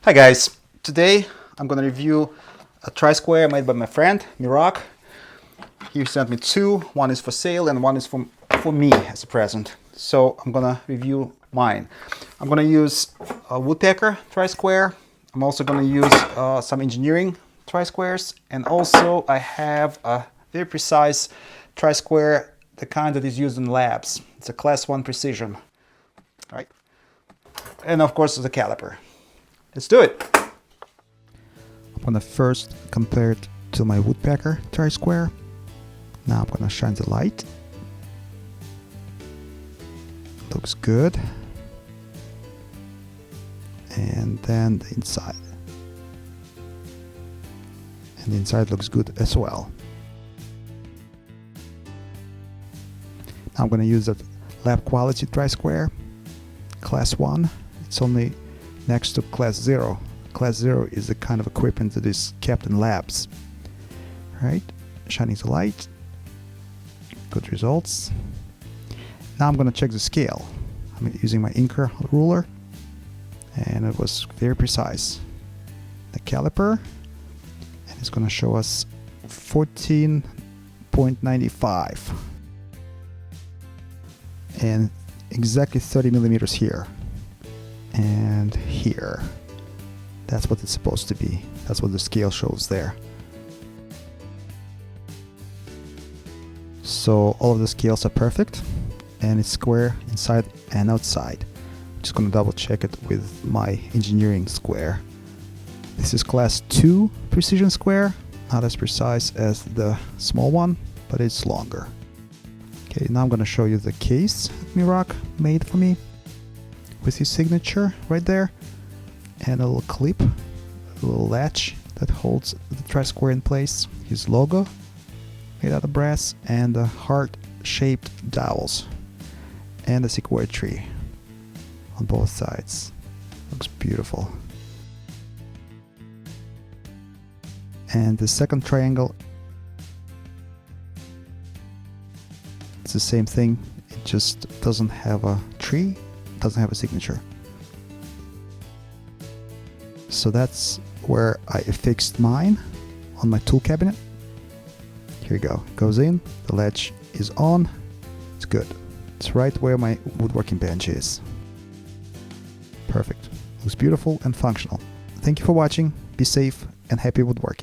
Hi guys, today I'm gonna review a tri-square made by my friend Mirock. He sent me two, one is for sale and one is for me as a present. So I'm gonna review mine. I'm gonna use a Woodpecker tri-square. I'm also gonna use some engineering tri-squares, and also I have a very precise tri-square, the kind that is used in labs. It's a class 1 precision, right? And of course the Caliper. Let's do it. I'm gonna first compare it to my Woodpecker tri-square. Now I'm gonna shine the light. Looks good. And then the inside. And the inside looks good as well. Now I'm gonna use that lab quality tri-square, class 1. It's only next to class 0. Class 0 is the kind of equipment that is kept in labs. Right? Shining the light. Good results. Now I'm gonna check the scale. I'm using my inker ruler, and it was very precise. The caliper, and it's gonna show us 14.95 and exactly 30 millimeters here and here. That's what it's supposed to be. That's what the scale shows there. So all of the scales are perfect, and it's square inside and outside. I'm just gonna double check it with my engineering square. This is class 2 precision square, not as precise as the small one, but it's longer. Okay, now I'm gonna show you the case that Mirock made for me, with his signature right there, and a little clip, a little latch that holds the tri-square in place, his logo made out of brass, and the heart-shaped dowels, and a sequoia tree on both sides. Looks beautiful. And the second triangle, it's the same thing, it just doesn't have a tree, doesn't have a signature. So that's where I affixed mine on my tool cabinet. Here you go, it goes in, the latch is on, it's good. It's right where my woodworking bench is. Perfect, looks beautiful and functional. Thank you for watching, be safe and happy woodworking.